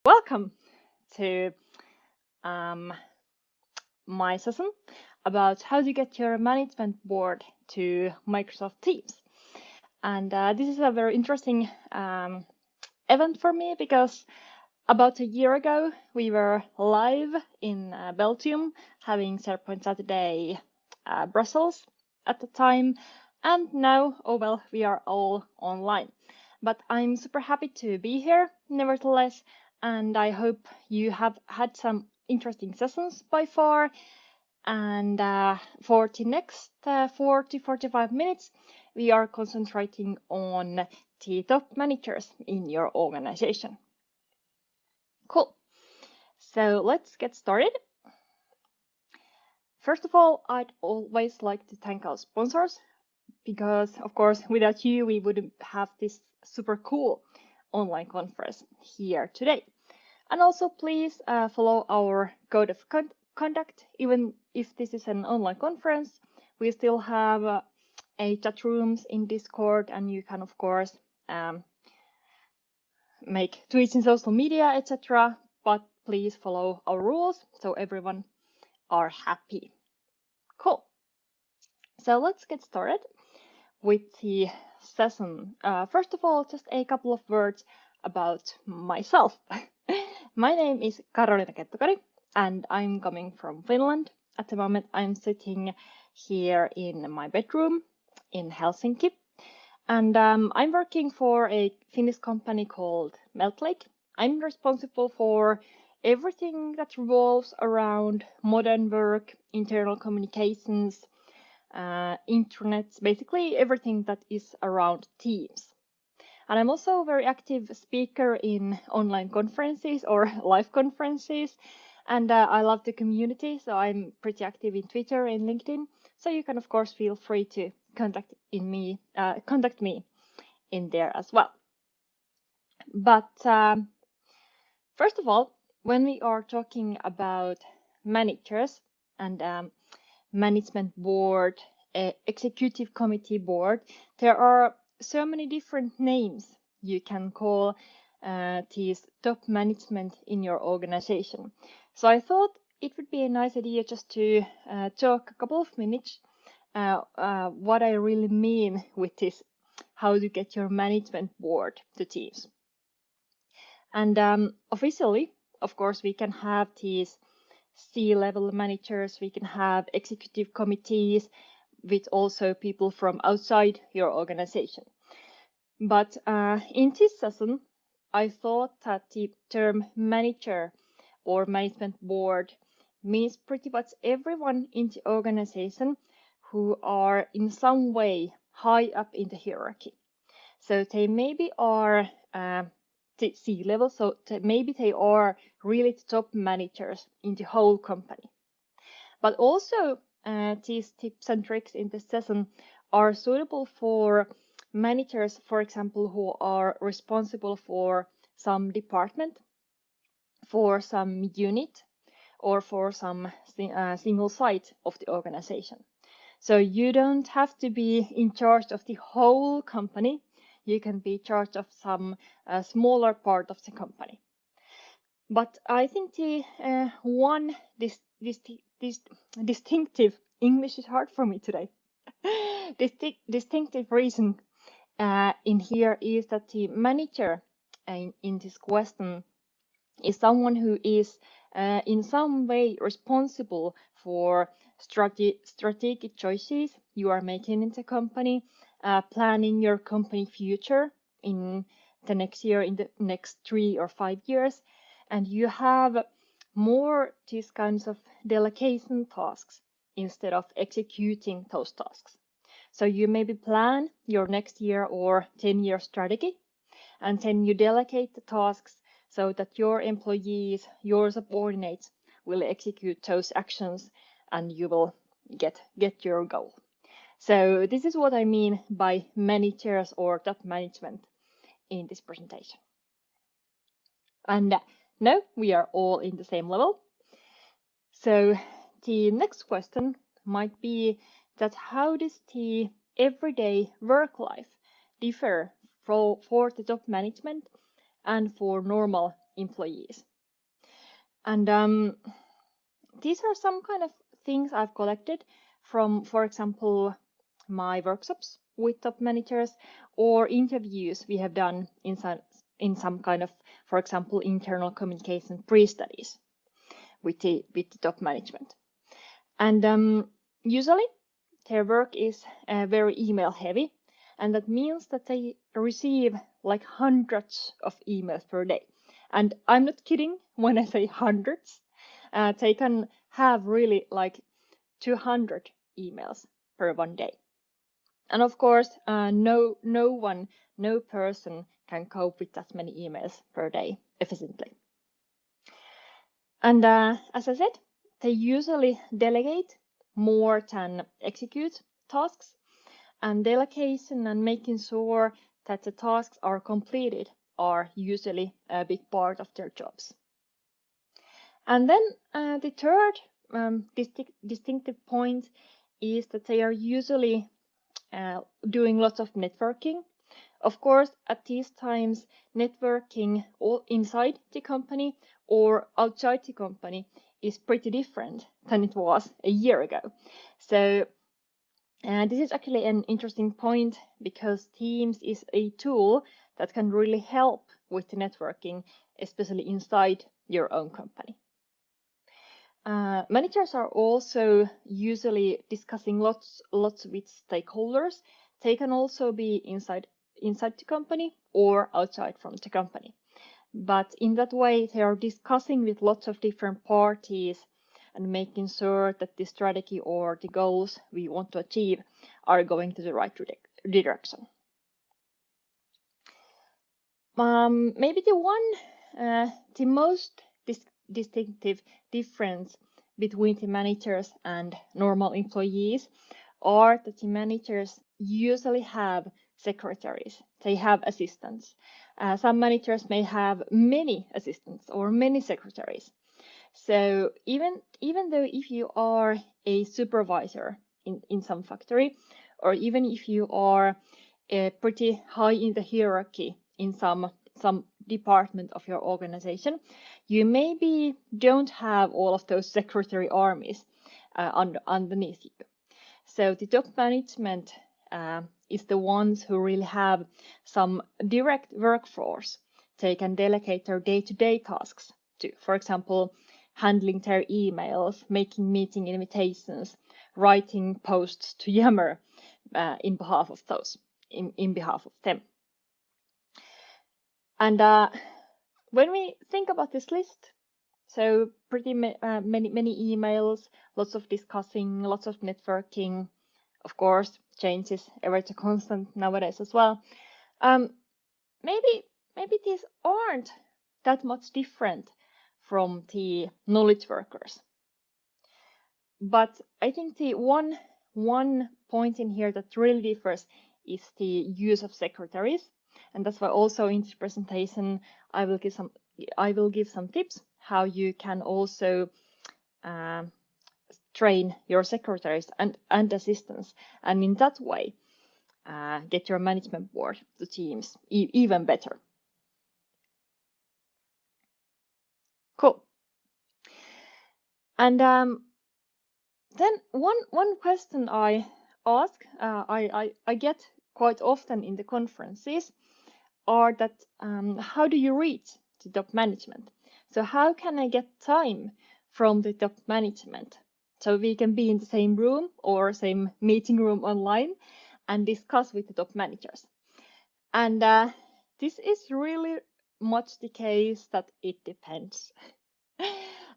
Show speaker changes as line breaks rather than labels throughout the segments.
Welcome to um, my session about how to get your management board to Microsoft Teams. And this is a very interesting event for me because about a year ago we were live in Belgium having SharePoint Saturday Brussels at the time, and now, oh well, we are all online. But I'm super happy to be here nevertheless, and I hope you have had some interesting sessions by far. And for the next 40-45 minutes, we are concentrating on the top managers in your organization. Cool. So let's get started. First of all, I'd always like to thank our sponsors because, of course, without you, we wouldn't have this super cool online conference here today. And also, please follow our code of conduct. Even if this is an online conference, we still have a chat rooms in Discord, and you can, of course, make tweets in social media, etc. But please follow our rules so everyone are happy. Cool. So let's get started with the session. First of all, just a couple of words about myself. My name is Karoliina Kettukari, and I'm coming from Finland. At the moment, I'm sitting here in my bedroom in Helsinki, and I'm working for a Finnish company called Meltlake. I'm responsible for everything that revolves around modern work, internal communications, internet, basically everything that is around Teams. And I'm also a very active speaker in online conferences or live conferences. And I love the community, so I'm pretty active in Twitter and LinkedIn. So you can, of course, feel free to contact me in there as well. But first of all, when we are talking about managers and management board, executive committee board, there are so many different names you can call these top management in your organization. So I thought it would be a nice idea just to talk a couple of minutes what I really mean with this, how to get your management board to Teams. And officially, of course, we can have these C-level managers, we can have executive committees with also people from outside your organization. But in this session, I thought that the term manager or management board means pretty much everyone in the organization who are in some way high up in the hierarchy. So they maybe are the C-level, so maybe they are really the top managers in the whole company. But also these tips and tricks in this session are suitable for managers, for example, who are responsible for some department, for some unit, or for some single site of the organization. So you don't have to be in charge of the whole company. You can be in charge of some smaller part of the company. But I think the one distinctive, English is hard for me today, distinctive reason in here is that the manager in this question is someone who is in some way responsible for strategic choices you are making in the company, planning your company future in the next year, in the next 3 or 5 years, and you have more these kinds of delegation tasks instead of executing those tasks. So you maybe plan your next year or 10-year strategy, and then you delegate the tasks so that your employees, your subordinates will execute those actions and you will get your goal. So this is what I mean by managers or top management in this presentation. And now we are all in the same level. So the next question might be that how does the everyday work life differ for the top management and for normal employees. And these are some kind of things I've collected from, for example, my workshops with top managers or interviews we have done in some kind of, for example, internal communication pre-studies with the top management. And usually their work is very email heavy, and that means that they receive like hundreds of emails per day. And I'm not kidding when I say hundreds. They can have really like 200 emails per one day. And of course, no person can cope with that many emails per day efficiently. And as I said, they usually delegate more than execute tasks, and delegation and making sure that the tasks are completed are usually a big part of their jobs. And then the third distinctive point is that they are usually doing lots of networking. Of course, at these times, networking inside the company or outside the company is pretty different than it was a year ago. So this is actually an interesting point because Teams is a tool that can really help with the networking, especially inside your own company. Managers are also usually discussing lots with stakeholders. They can also be inside the company or outside from the company. But in that way, they are discussing with lots of different parties and making sure that the strategy or the goals we want to achieve are going to the right direction. Maybe the most distinctive difference between the managers and normal employees are that the managers usually have secretaries. They have assistants. Some managers may have many assistants or many secretaries. So even though if you are a supervisor in some factory, or even if you are pretty high in the hierarchy in some department of your organization, you maybe don't have all of those secretary armies underneath you. So the top management is the ones who really have some direct workforce. They can delegate their day-to-day tasks to, for example, handling their emails, making meeting invitations, writing posts to Yammer in behalf of those, in behalf of them. And when we think about this list, so pretty many emails, lots of discussing, lots of networking, of course, changes ever so constant nowadays as well. Maybe these aren't that much different from the knowledge workers. But I think the one point in here that really differs is the use of secretaries. And that's why also in this presentation, I will give some tips how you can also train your secretaries and assistants, and in that way get your management board to Teams even better. Cool. And then one question I ask, I get quite often in the conferences, are that how do you reach the top management? So how can I get time from the top management so we can be in the same room or same meeting room online and discuss with the top managers? And this is really much the case that it depends.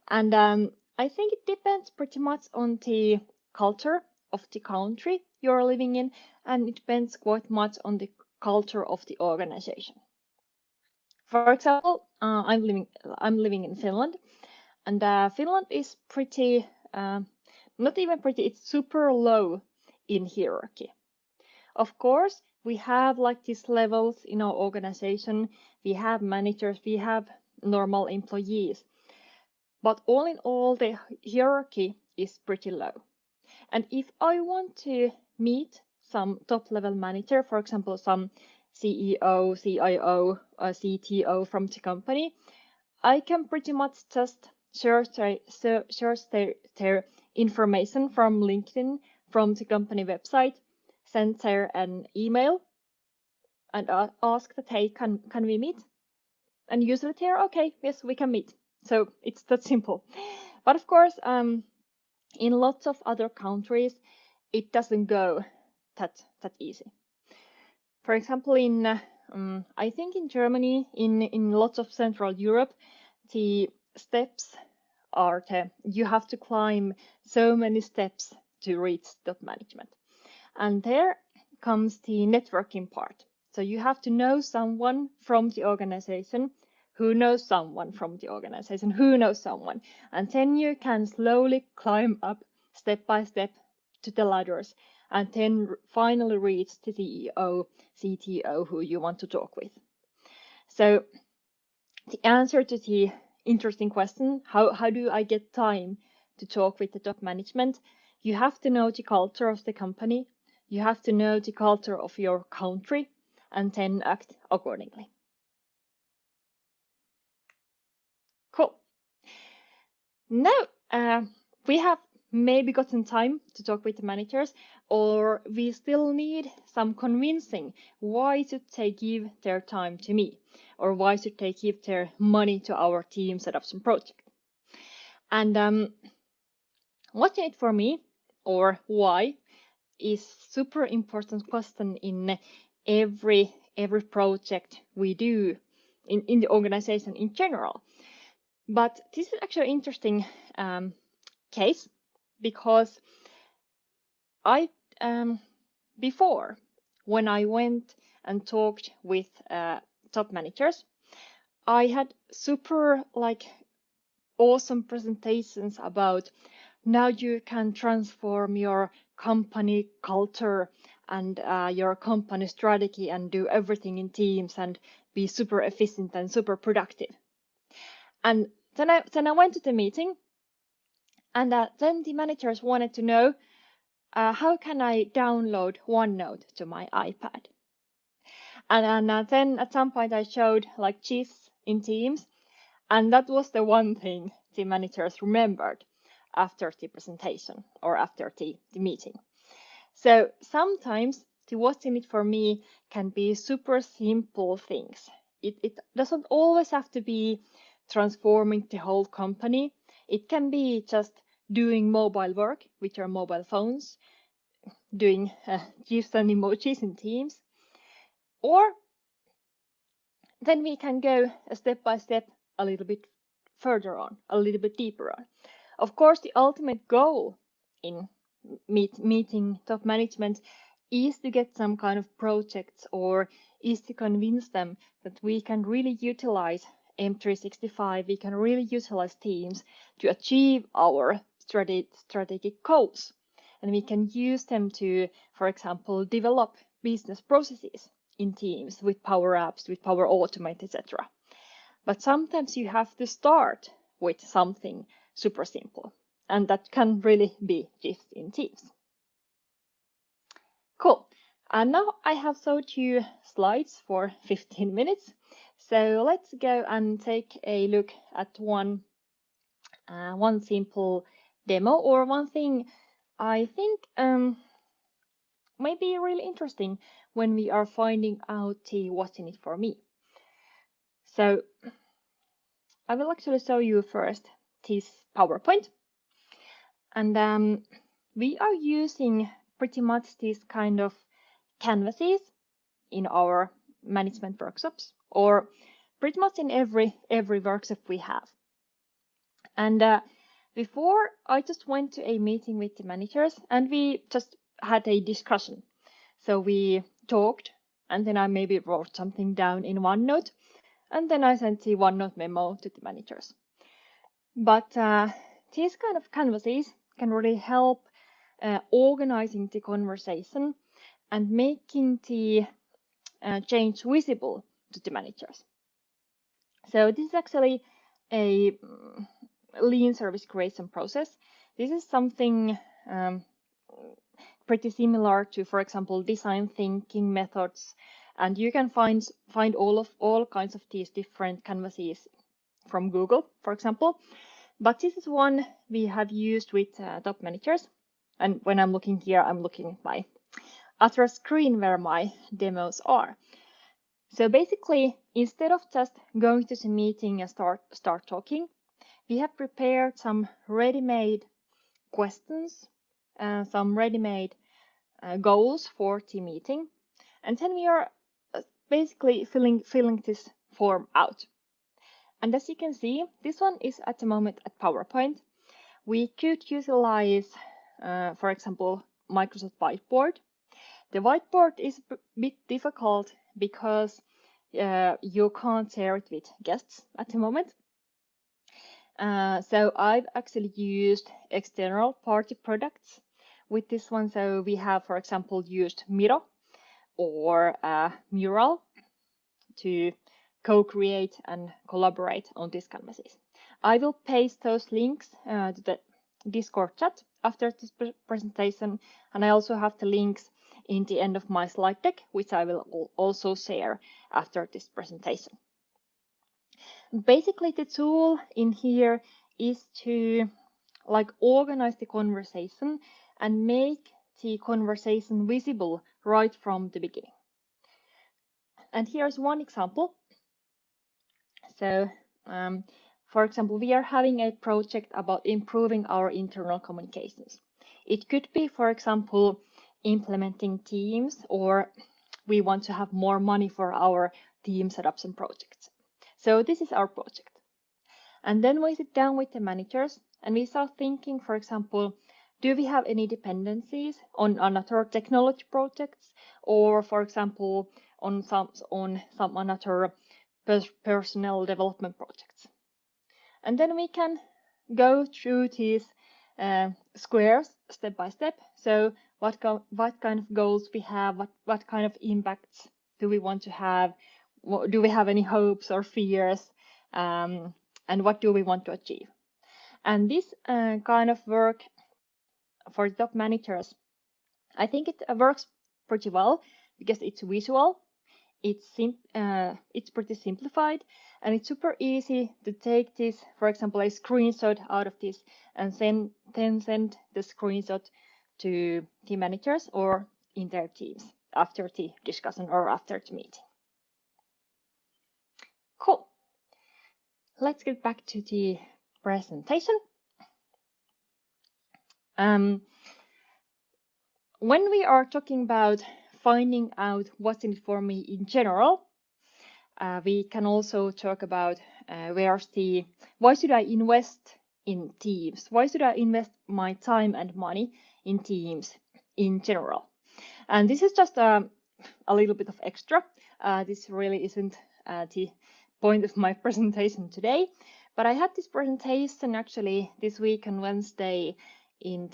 And I think it depends pretty much on the culture of the country you're living in, and it depends quite much on the culture of the organization. For example, I'm living in Finland, and Finland is pretty, not even pretty, it's super low in hierarchy. Of course, we have like these levels in our organization. We have managers, we have normal employees. But all in all, the hierarchy is pretty low. And if I want to meet some top level manager, for example, some CEO, CIO, CTO from the company, I can pretty much just search their information from LinkedIn, from the company website, send her an email, and ask that, hey, can we meet? And usually they're okay, yes, we can meet. So it's that simple. But of course, in lots of other countries, it doesn't go that easy. For example, in I think in Germany, in lots of Central Europe, the steps are you have to climb so many steps to reach top management. And there comes the networking part. So you have to know someone from the organization who knows someone from the organization who knows someone. And then you can slowly climb up step by step to the ladders and then finally reach the CEO, CTO who you want to talk with. So the answer to the interesting question, how do I get time to talk with the top management? You have to know the culture of the company, you have to know the culture of your country, and then act accordingly. Cool. Now, we have maybe gotten time to talk with the managers, or we still need some convincing. Why should they give their time to me? Or why should they give their money to our team adoption project? And what's in it for me, or why, is super important question in every project we do in the organization in general. But this is actually an interesting case because I before, when I went and talked with top managers, I had super awesome presentations about now you can transform your company culture and your company strategy and do everything in teams and be super efficient and super productive. And then I went to the meeting, and then the managers wanted to know how can I download OneNote to my iPad. And then at some point I showed GIFs in Teams, and that was the one thing the managers remembered after the presentation or after the meeting. So sometimes the what's in it for me can be super simple things. It doesn't always have to be transforming the whole company. It can be just doing mobile work with your mobile phones, doing GIFs and emojis in Teams. Or then we can go step by step a little bit further on, a little bit deeper on. Of course, the ultimate goal in meeting top management is to get some kind of projects or is to convince them that we can really utilize M365, we can really utilize Teams to achieve our strategic goals. And we can use them to, for example, develop business processes in Teams with Power Apps, with Power Automate, etc. But sometimes you have to start with something super simple, and that can really be GIFs in Teams. Cool. And now I have showed you slides for 15 minutes. So let's go and take a look at one simple demo or one thing I think may be really interesting when we are finding out what's in it for me. So I will actually show you first this PowerPoint. And we are using pretty much these kind of canvases in our management workshops, or pretty much in every workshop we have. And before, I just went to a meeting with the managers and we just had a discussion. So we talked, and then I maybe wrote something down in OneNote, and then I sent the OneNote memo to the managers. But these kind of canvases can really help organizing the conversation and making the change visible to the managers. So this is actually a lean service creation process. This is something pretty similar to, for example, design thinking methods, and you can find all kinds of these different canvases from Google, for example. But this is one we have used with top managers. And when I'm looking here, I'm looking at my other screen where my demos are. So basically, instead of just going to the meeting and start talking, we have prepared some ready-made questions, some ready-made goals for the meeting, and then we are basically filling this form out. And as you can see, this one is at the moment at PowerPoint. We could utilize, for example, Microsoft Whiteboard. The whiteboard is a bit difficult because you can't share it with guests at the moment. So I've actually used external party products with this one. So we have, for example, used Miro or Mural to co-create and collaborate on these canvases. I will paste those links to the Discord chat after this presentation, and I also have the links in the end of my slide deck, which I will also share after this presentation. Basically, the tool in here is to organize the conversation and make the conversation visible right from the beginning. And here's one example. So, for example, we are having a project about improving our internal communications. It could be, for example, implementing Teams, or we want to have more money for our Teams adoption projects. So this is our project. And then we sit down with the managers and we start thinking, for example, do we have any dependencies on other technology projects, or, for example, on some other personnel development projects? And then we can go through these squares step by step. So what kind of goals we have, what kind of impacts do we want to have, do we have any hopes or fears, and what do we want to achieve? And this kind of work for top managers, I think it works pretty well because it's visual, it's pretty simplified, and it's super easy to take this, for example, a screenshot out of this, and then send the screenshot to the managers or in their teams after the discussion or after the meeting. Cool. Let's get back to the presentation. When we are talking about finding out what's in it for me in general, we can also talk about why should I invest in teams? Why should I invest my time and money in teams in general? And this is just a little bit of extra. This really isn't the point of my presentation today, but I had this presentation actually this week on Thursday in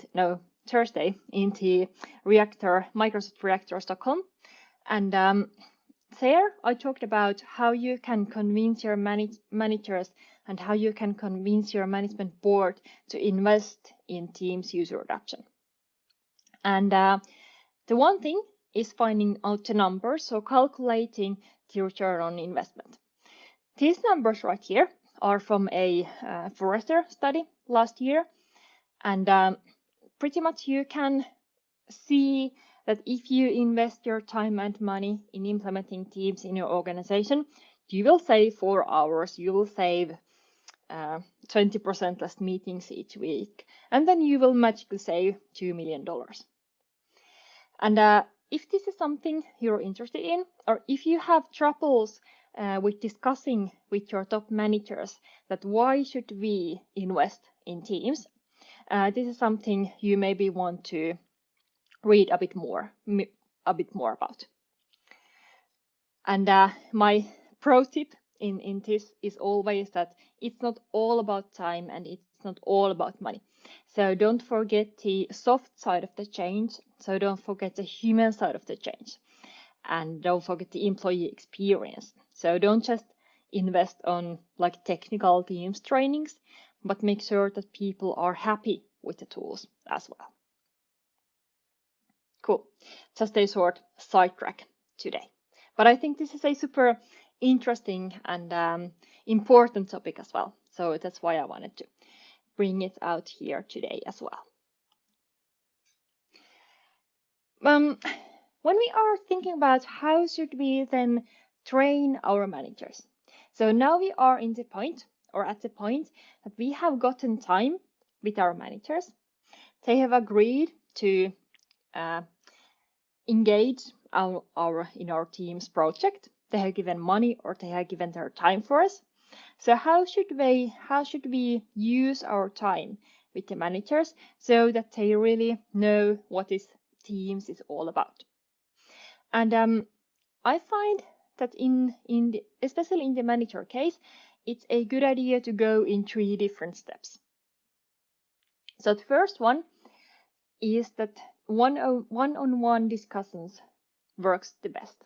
the Microsoft Reactor Stockholm. And there I talked about how you can convince your managers and how you can convince your management board to invest in Teams user adoption. And the one thing is finding out the numbers, so calculating the return on investment. These numbers right here are from a Forrester study last year, and pretty much you can see that if you invest your time and money in implementing Teams in your organization, you will save 4 hours, you will save 20% less meetings each week, and then you will magically save $2 million. And if this is something you're interested in, or if you have troubles with discussing with your top managers that why should we invest in Teams, this is something you maybe want to read a bit more about. And my pro tip in this is always that it's not all about time and it's not all about money. So don't forget the soft side of the change. So don't forget the human side of the change. And don't forget the employee experience. So don't just invest on technical Teams trainings, but make sure that people are happy with the tools as well. Cool. Just a short sidetrack today. But I think this is a super interesting and important topic as well. So that's why I wanted to bring it out here today as well. When we are thinking about how should we then train our managers, so now we are in the point, or at the point, that we have gotten time with our managers. They have agreed to engage in our team's project. They have given money, or they have given their time for us. So how should we use our time with the managers so that they really know what this Teams is all about? And I find that especially in the manager case, it's a good idea to go in 3 different steps. So the first one is that one-on-one discussions works the best.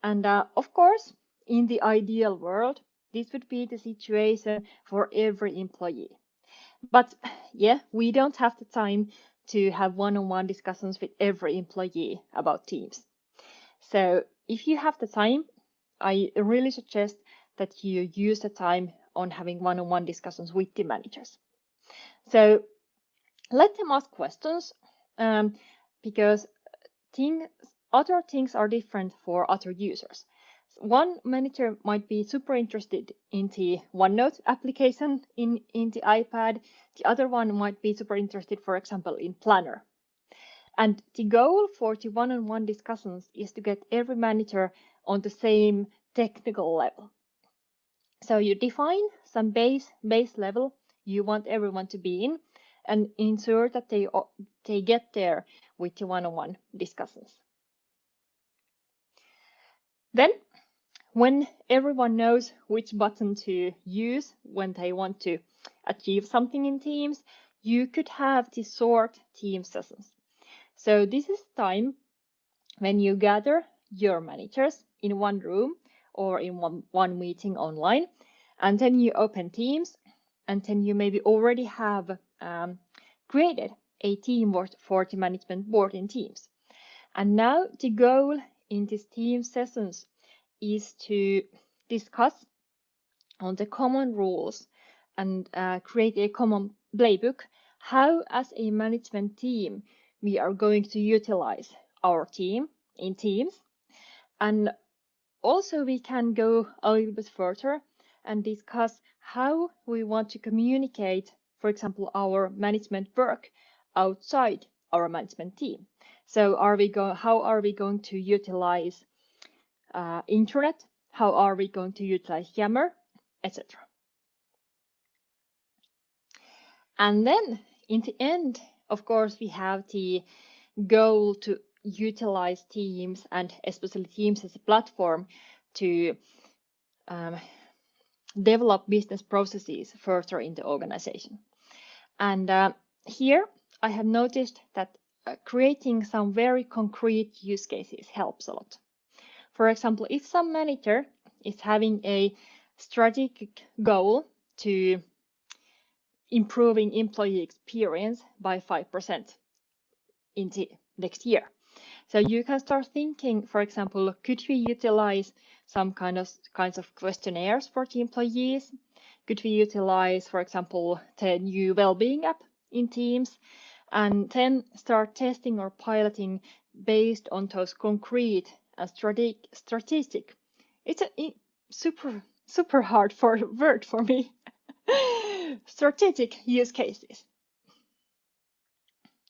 And of course, in the ideal world, this would be the situation for every employee. But yeah, we don't have the time to have one-on-one discussions with every employee about Teams. So if you have the time, I really suggest that you use the time on having one-on-one discussions with the managers. So let them ask questions, because other things are different for other users. One manager might be super interested in the OneNote application in the iPad. The other one might be super interested, for example, in Planner. And the goal for the one-on-one discussions is to get every manager on the same technical level. So you define some base level you want everyone to be in, and ensure that they get there with the one-on-one discussions. Then, when everyone knows which button to use when they want to achieve something in Teams, you could have the short team sessions. So this is time when you gather your managers in one room or in one meeting online, and then you open Teams, and then you maybe already have created a team for the management board in Teams. And now the goal in these team sessions is to discuss on the common rules and create a common playbook, how as a management team we are going to utilize our team in Teams. And also we can go a little bit further and discuss how we want to communicate, for example, our management work outside our management team. So how are we going to utilize internet? How are we going to utilize Yammer, etc. And then in the end, of course, we have the goal to utilize Teams, and especially Teams as a platform, to develop business processes further in the organization. And here I have noticed that creating some very concrete use cases helps a lot. For example, if some manager is having a strategic goal to improving employee experience by 5% in the next year. So you can start thinking, for example, could we utilize some kinds of questionnaires for the employees? Could we utilize, for example, the new well-being app in Teams? And then start testing or piloting based on those concrete and strategic. It's a super hard word for me. Strategic use cases.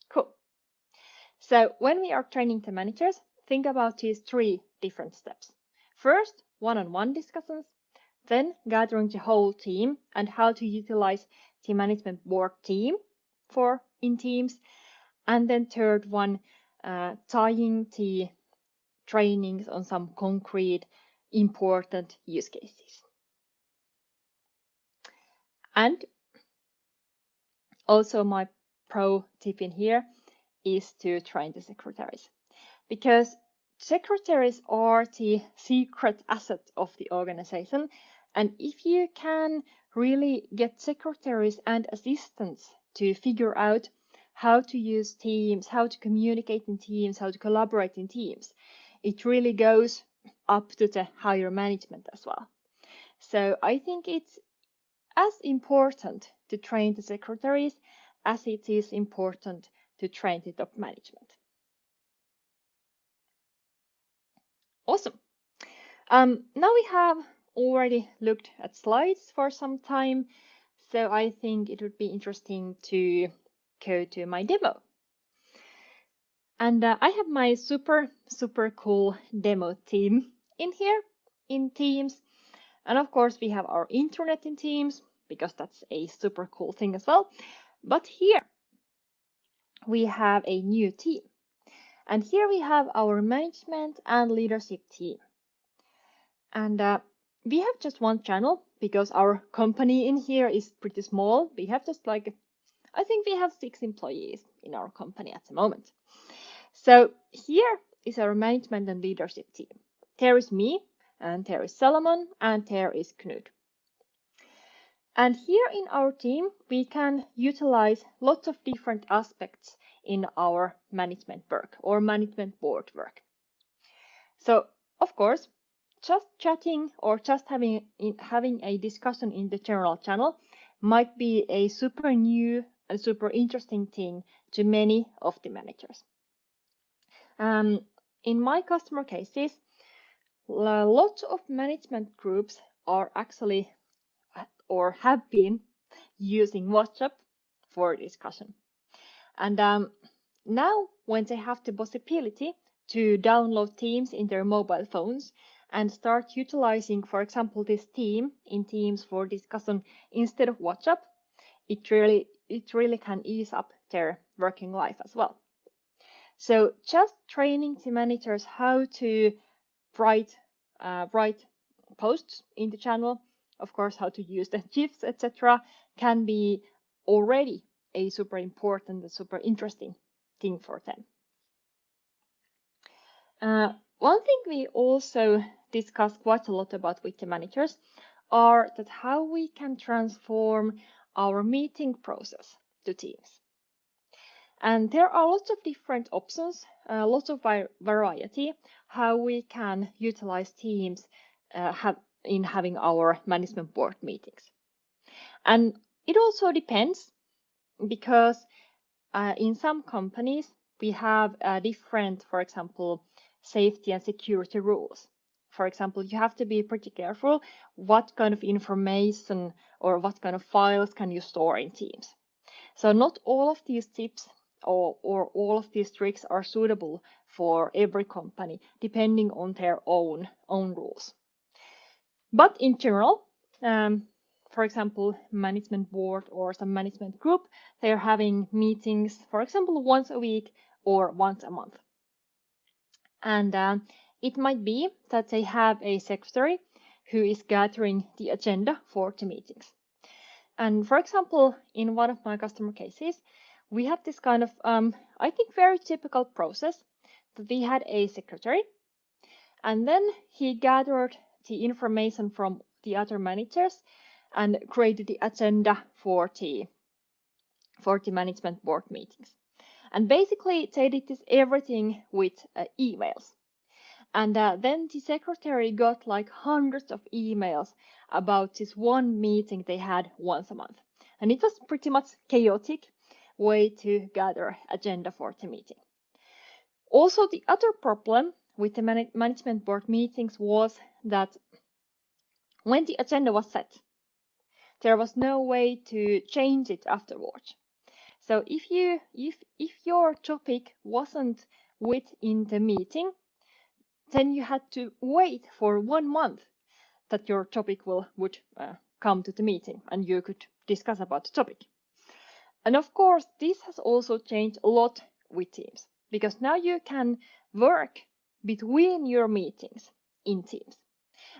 Cool. So when we are training the managers, think about these 3 different steps. First, one-on-one discussions, then gathering the whole team and how to utilize the management board team in Teams, and then third one, tying the trainings on some concrete, important use cases. And also my pro tip in here is to train the secretaries, because secretaries are the secret asset of the organization. And if you can really get secretaries and assistants to figure out how to use Teams, how to communicate in Teams, how to collaborate in Teams, it really goes up to the higher management as well. So I think it's as important to train the secretaries as it is important to train the top management. Awesome. Now we have already looked at slides for some time, so I think it would be interesting to go to my demo. And I have my super cool demo team in here in Teams. And of course, we have our internet in Teams because that's a super cool thing as well. But here we have a new team. And here we have our management and leadership team. And we have just one channel because our company in here is pretty small. We have just I think we have 6 employees in our company at the moment. So here is our management and leadership team. There is me, and there is Solomon, and there is Knut. And here in our team, we can utilize lots of different aspects in our management work or management board work. So, of course, just chatting or just having a discussion in the general channel might be a super new and super interesting thing to many of the managers. In my customer cases, lots of management groups are actually or have been using WhatsApp for discussion. And now when they have the possibility to download Teams in their mobile phones and start utilizing, for example, this team in Teams for discussion instead of WhatsApp, it really can ease up their working life as well. So just training the managers how to write posts in the channel, of course, how to use the GIFs, etc., can be already a super important and super interesting thing for them. One thing we also discuss quite a lot about with the managers are that how we can transform our meeting process to Teams. And there are lots of different options, lots of variety, how we can utilize Teams in having our management board meetings. And it also depends because in some companies we have different, for example, safety and security rules. For example, you have to be pretty careful what kind of information or what kind of files can you store in Teams. So not all of these tips or all of these tricks are suitable for every company, depending on their own rules. But in general, for example, management board or some management group, they're having meetings, for example, once a week or once a month. And it might be that they have a secretary who is gathering the agenda for the meetings. And for example, in one of my customer cases, we have this kind of, I think, very typical process that we had a secretary, and then he gathered the information from the other managers and created the agenda for the management board meetings. And basically, they did this everything with emails. And then the secretary got like hundreds of emails about this one meeting they had once a month. And it was pretty much chaotic way to gather agenda for the meeting. Also, the other problem with the management board meetings was that when the agenda was set, there was no way to change it afterwards. So if your topic wasn't within the meeting, then you had to wait for 1 month that your topic would come to the meeting and you could discuss about the topic. And of course, this has also changed a lot with Teams because now you can work between your meetings in Teams.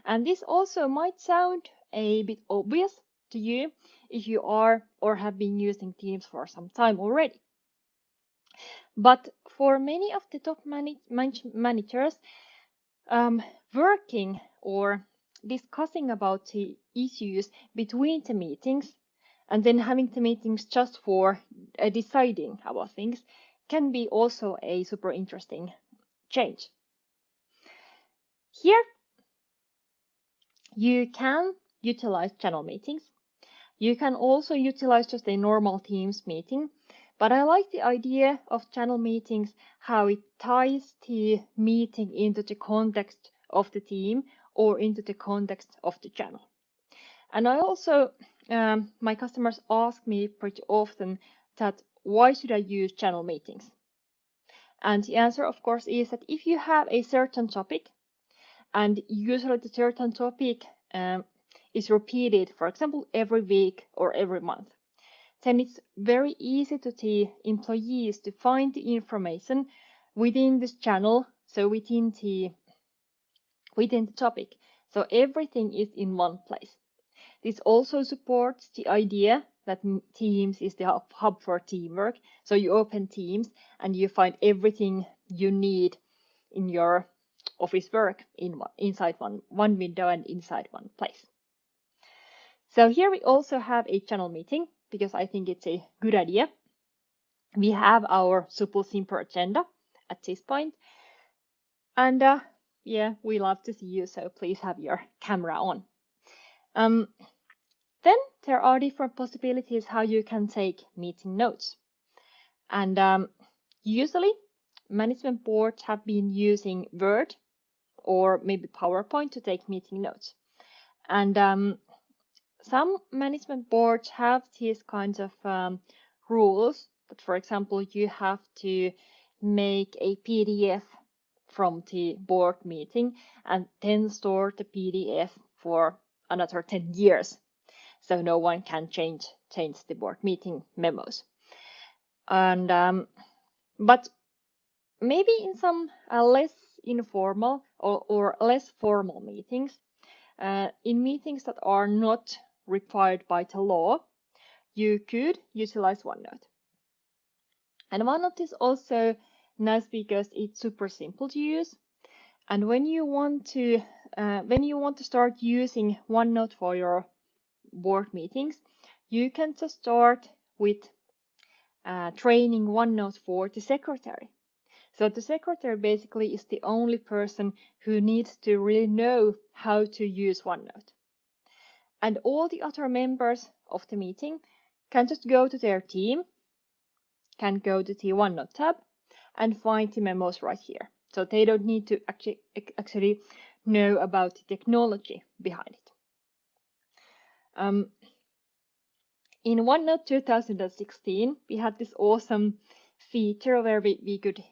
And this also might sound a bit obvious to you if you are or have been using Teams for some time already. But for many of the top managers, working or discussing about the issues between the meetings and then having the meetings just for deciding about things can be also a super interesting change. Here, you can utilize channel meetings. You can also utilize just a normal Teams meeting, but I like the idea of channel meetings, how it ties the meeting into the context of the team or into the context of the channel. And I also, my customers ask me pretty often that why should I use channel meetings? And the answer, of course, is that if you have a certain topic, and usually the certain topic is repeated, for example, every week or every month, then it's very easy to the employees to find the information within this channel, so within the topic. So everything is in one place. This also supports the idea that Teams is the hub for teamwork. So you open Teams and you find everything you need in your office work inside one window and inside one place. So here we also have a channel meeting because I think it's a good idea. We have our super simple agenda at this point. And yeah, we love to see you, so please have your camera on. Then there are different possibilities how you can take meeting notes. And usually management boards have been using Word or maybe PowerPoint to take meeting notes. And some management boards have these kinds of rules that, for example, you have to make a PDF from the board meeting and then store the PDF for another 10 years. So no one can change the board meeting memos. And but maybe in some less informal or less formal meetings, in meetings that are not required by the law, you could utilize OneNote. And OneNote is also nice because it's super simple to use. And when you want to start using OneNote for your board meetings, you can just start with training OneNote for the secretary. So the secretary basically is the only person who needs to really know how to use OneNote. And all the other members of the meeting can just go to their team, can go to the OneNote tab, and find the memos right here. So they don't need to actually know about the technology behind it. In OneNote 2016, we had this awesome feature where we could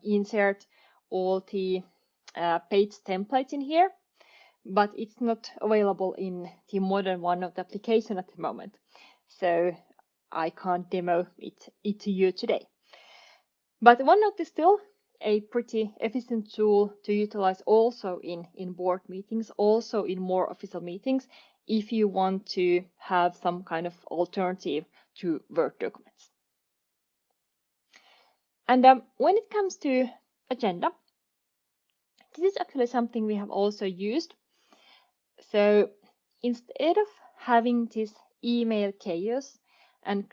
insert all the page templates in here, but it's not available in the modern OneNote application at the moment. So I can't demo it to you today. But OneNote is still a pretty efficient tool to utilize also in board meetings, also in more official meetings, if you want to have some kind of alternative to Word documents. And when it comes to agenda, this is actually something we have also used. So instead of having this email chaos and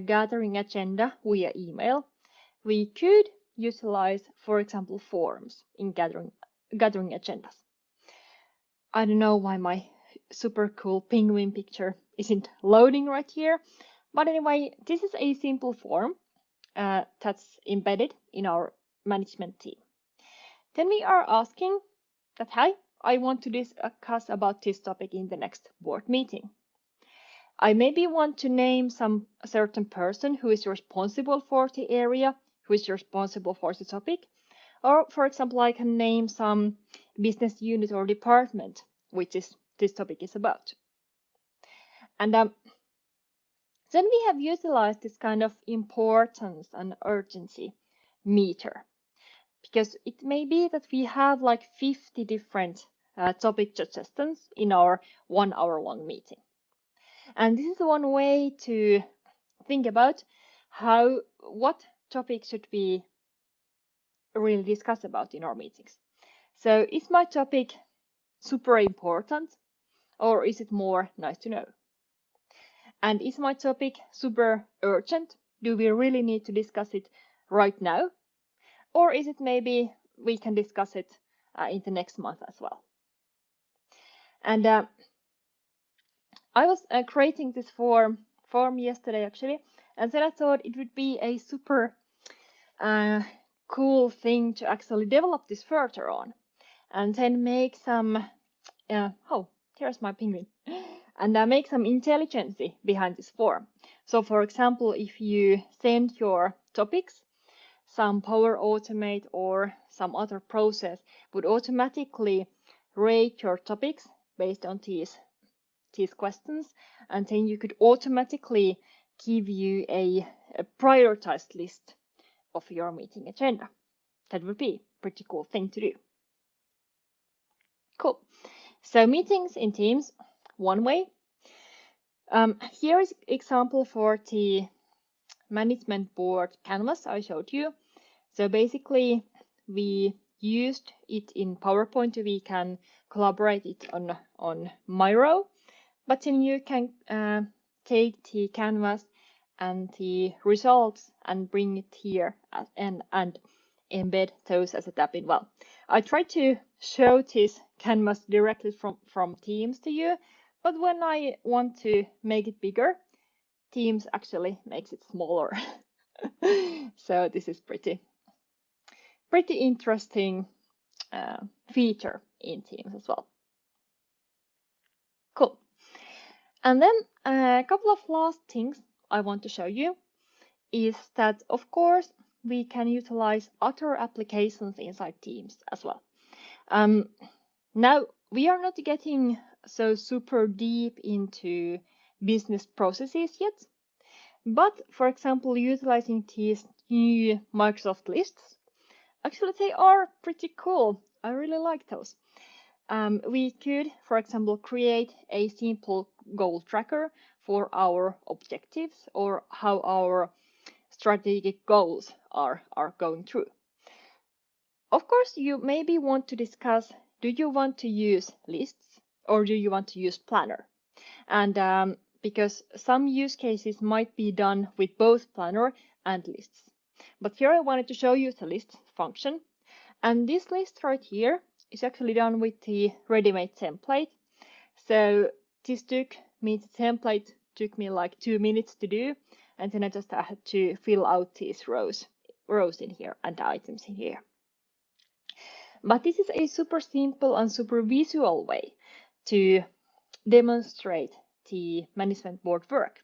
gathering agenda via email, we could utilize, for example, forums in gathering agendas. I don't know why my super cool penguin picture isn't loading right here, but anyway, this is a simple form that's embedded in our management team. Then we are asking that, hi, I want to discuss about this topic in the next board meeting. I maybe want to name a certain person who is responsible for the area, who is responsible for the topic. Or, for example, I can name some business unit or department which this topic is about. And then we have utilized this kind of importance and urgency meter, because it may be that we have like 50 different topic suggestions in our 1 hour long meeting. And this is one way to think about what topic should we really discuss about in our meetings. So is my topic super important, or is it more nice to know? And is my topic super urgent? Do we really need to discuss it right now? Or is it maybe we can discuss it in the next month as well. And I was creating this form yesterday actually, and then I thought it would be a super cool thing to actually develop this further on, and then make some oh, here's my penguin, and make some intelligence behind this form. So for example, if you send your topics, some Power Automate or some other process would automatically rate your topics based on these questions, and then you could automatically give you a prioritized list of your meeting agenda. That would be a pretty cool thing to do. Cool. So meetings in Teams, one way. Here is example for the management board canvas I showed you. So basically, we used it in PowerPoint. We can collaborate it on Miro, but then you can take the canvas and the results and bring it here and embed those as a tab in. Well, I tried to show this canvas directly from Teams to you, but when I want to make it bigger, Teams actually makes it smaller. So this is pretty interesting feature in Teams as well. Cool. And then a couple of last things I want to show you is that, of course, we can utilize other applications inside Teams as well. Now, we are not getting so super deep into business processes yet, but for example, utilizing these new Microsoft lists, actually they are pretty cool. I really like those. We could, for example, create a simple goal tracker for our objectives or how our strategic goals are going through. Of course, you maybe want to discuss, do you want to use lists or do you want to use Planner? And because some use cases might be done with both Planner and lists. But here I wanted to show you the list function. And this list right here is actually done with the ready-made template. So this took me like 2 minutes to do, and then I just had to fill out these rows in here and items in here. But this is a super simple and super visual way to demonstrate the management board work.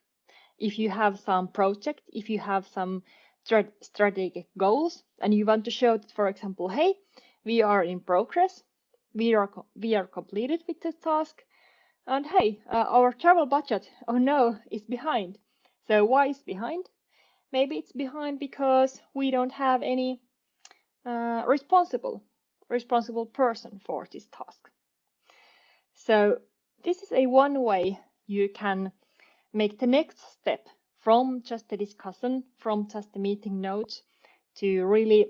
If you have some project, if you have some strategic goals, and you want to show that, for example, hey, we are in progress, we are completed with the task, and hey, our travel budget, oh no, is behind. So why is behind? Maybe it's behind because we don't have any responsible person for this task. So this is a one way you can make the next step from just the discussion, from just the meeting notes, to really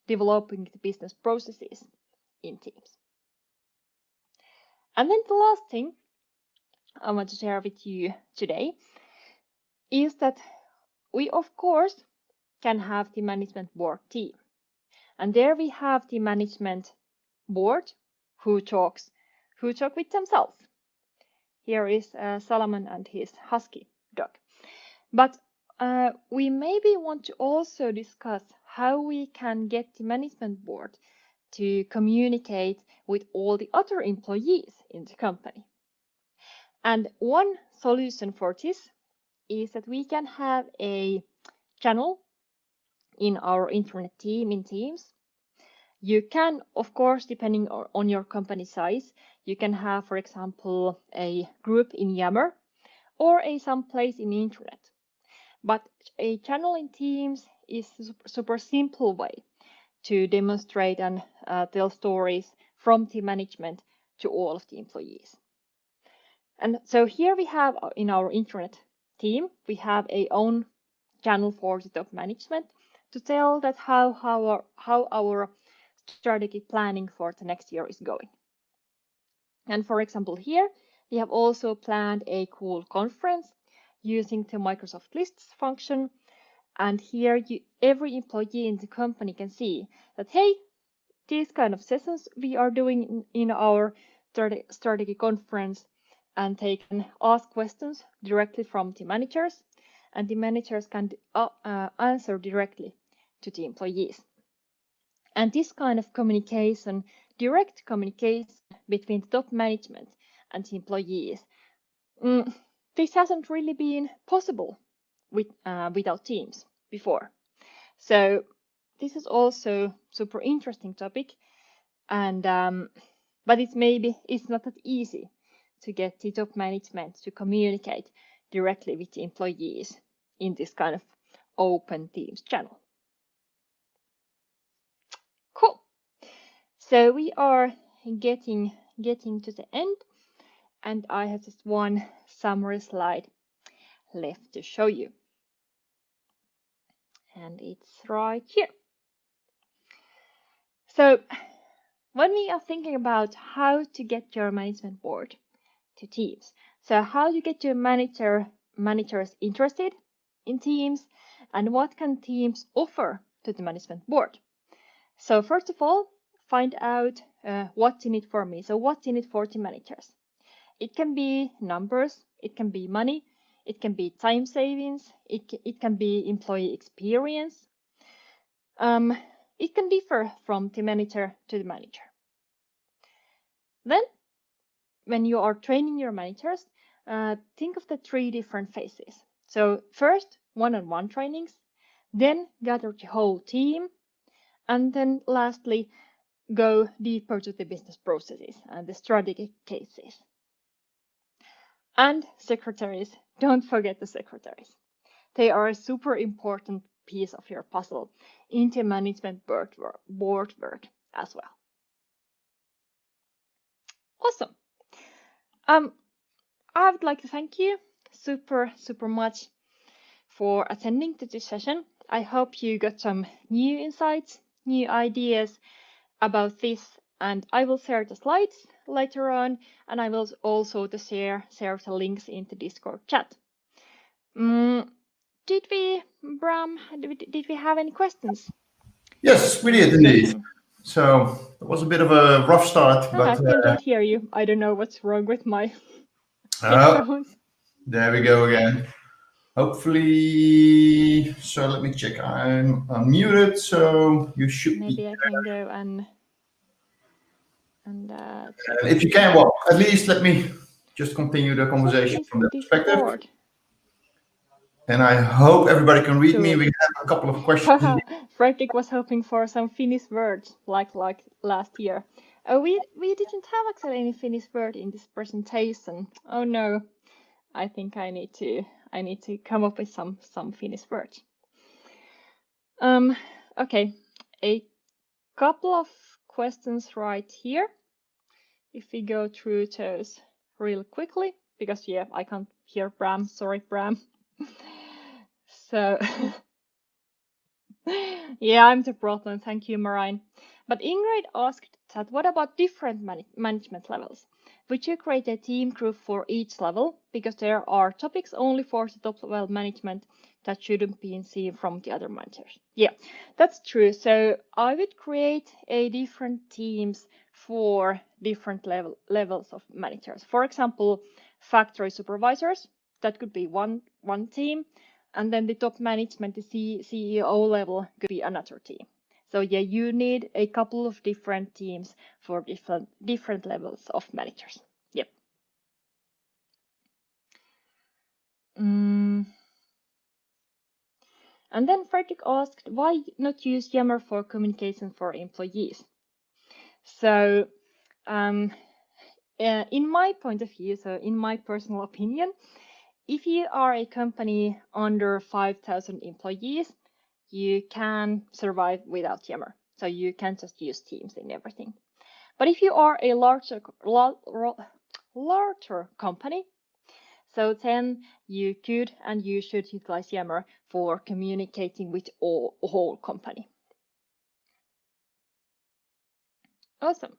developing the business processes in Teams. And then the last thing I want to share with you today is that we, of course, can have the management board team. And there we have the management board who talk with themselves. Here is Solomon and his husky dog. But we maybe want to also discuss how we can get the management board to communicate with all the other employees in the company. And one solution for this is that we can have a channel in our internet team in Teams. You can, of course, depending on your company size, you can have, for example, a group in Yammer or some place in the internet. But a channel in Teams is a super simple way to demonstrate and tell stories from team management to all of the employees. And so here we have in our internet team, we have a own channel for the top management to tell that how our strategic planning for the next year is going. And for example, here we have also planned a cool conference using the Microsoft Lists function. And here every employee in the company can see that, hey, these kind of sessions we are doing in our strategy conference, and they can ask questions directly from the managers, and the managers can answer directly to the employees. And this kind of communication, direct communication between the top management and the employees, this hasn't really been possible without Teams before. So this is also super interesting topic, and but it's not that easy to get the top management to communicate directly with the employees in this kind of open Teams channel. Cool. So we are getting to the end, and I have just one summary slide left to show you. And it's right here. So when we are thinking about how to get your management board to Teams, so how to get your managers interested in Teams, and what can Teams offer to the management board? So first of all, find out what's in it for me. So what's in it for the managers? It can be numbers, it can be money, it can be time savings, it can be employee experience. It can differ from the manager to the manager. Then, when you are training your managers, think of the 3 different phases. So first, one-on-one trainings, then gather the whole team, and then lastly, go deeper to the business processes and the strategic cases. And secretaries, don't forget the secretaries. They are a super important piece of your puzzle in the management board work as well. Awesome. I would like to thank you super much for attending to this session. I hope you got some new insights, new ideas about this, and I will share the slides later on, and I will also share the links in the Discord chat. Did we have any questions?
Yes, we did indeed. So it was a bit of a rough start, but
I still don't hear you. I don't know what's wrong with my headphones.
There we go again. Hopefully, so let me check. I'm unmuted, so you should.
Maybe I can go and check.
If you can, well, at least let me just continue the conversation from that perspective. And I hope everybody can read me. We have a couple of questions.
Fredrik was hoping for some Finnish words like last year. We didn't have actually any Finnish word in this presentation. Oh no, I think I need to come up with some Finnish words. Okay, a couple of questions right here. If we go through those real quickly, because yeah, I can't hear Bram. Sorry, Bram. So yeah, I'm the problem. Thank you, Marine. But Ingrid asked that what about different management levels? Would you create a team group for each level? Because there are topics only for the top level management that shouldn't be seen from the other managers. Yeah, that's true. So I would create a different teams for different levels of managers. For example, factory supervisors, that could be one team. And then the top management, the CEO level, could be another team. So yeah, you need a couple of different teams for different levels of managers. Yep. And then Fredrik asked, why not use Yammer for communication for employees? So in my point of view, so in my personal opinion, if you are a company under 5,000 employees, you can survive without Yammer. So you can just use Teams in everything. But if you are a larger company, so then you could and you should utilize Yammer for communicating with whole company. Awesome.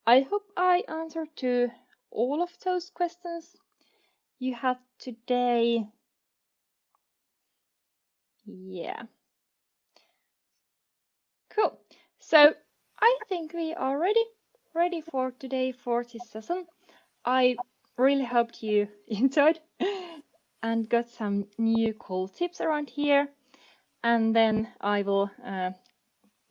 I hope I answered to all of those questions you have today. Yeah. Cool. So I think we are ready for today for this session. I really hoped you enjoyed and got some new cool tips around here. And then I will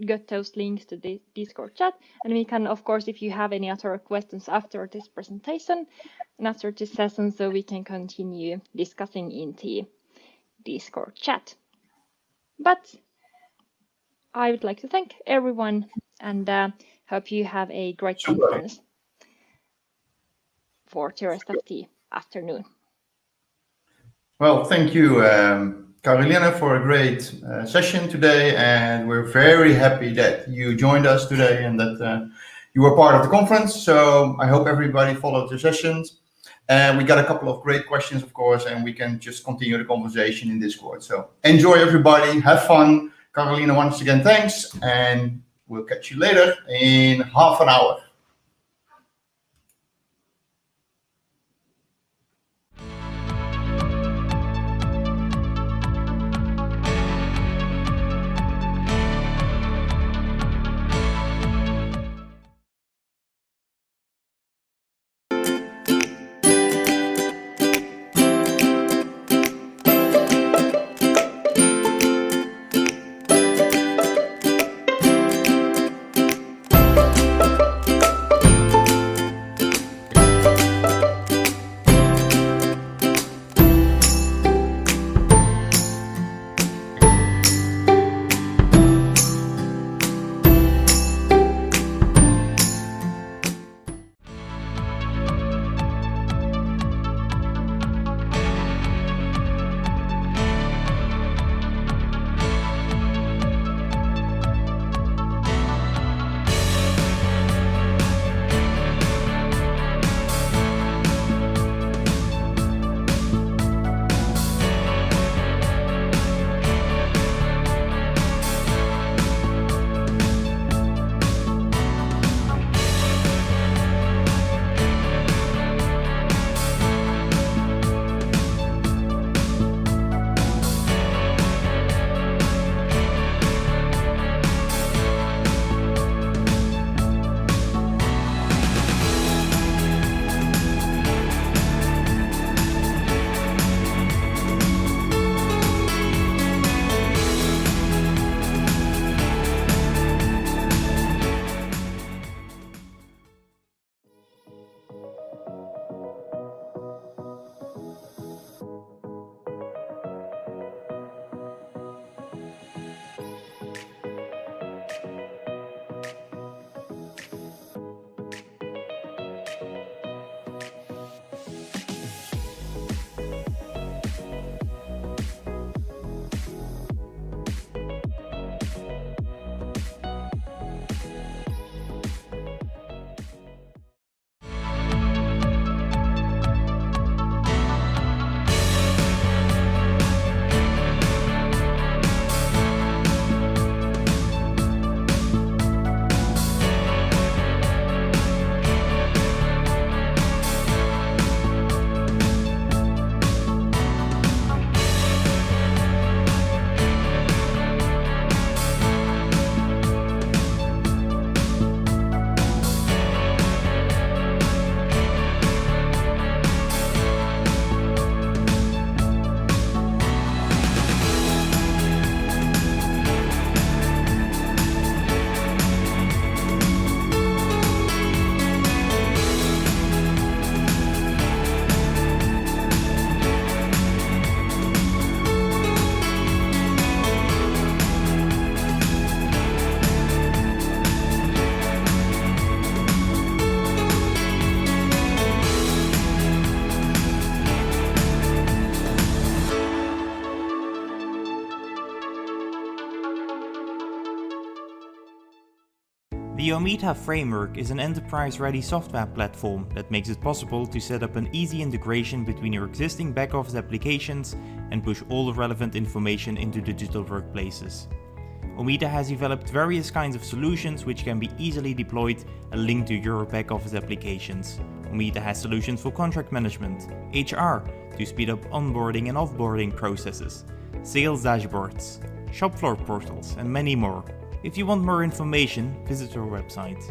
get those links to the Discord chat. And we can, of course, if you have any other questions after this presentation and after this session, so we can continue discussing in the Discord chat. But I would like to thank everyone and hope you have a great conference for the rest of the afternoon.
Well, thank you, Karoliina, for a great session today, and we're very happy that you joined us today and that you were part of the conference. So I hope everybody followed the sessions. And we got a couple of great questions, of course, and we can just continue the conversation in Discord. So enjoy, everybody. Have fun. Karoliina, once again, thanks, and we'll catch you later in half an hour.
The Omita Framework is an enterprise-ready software platform that makes it possible to set up an easy integration between your existing back-office applications and push all the relevant information into digital workplaces. Omita has developed various kinds of solutions which can be easily deployed and linked to your back-office applications. Omita has solutions for contract management, HR to speed up onboarding and offboarding processes, sales dashboards, shop floor portals, and many more. If you want more information, visit our website.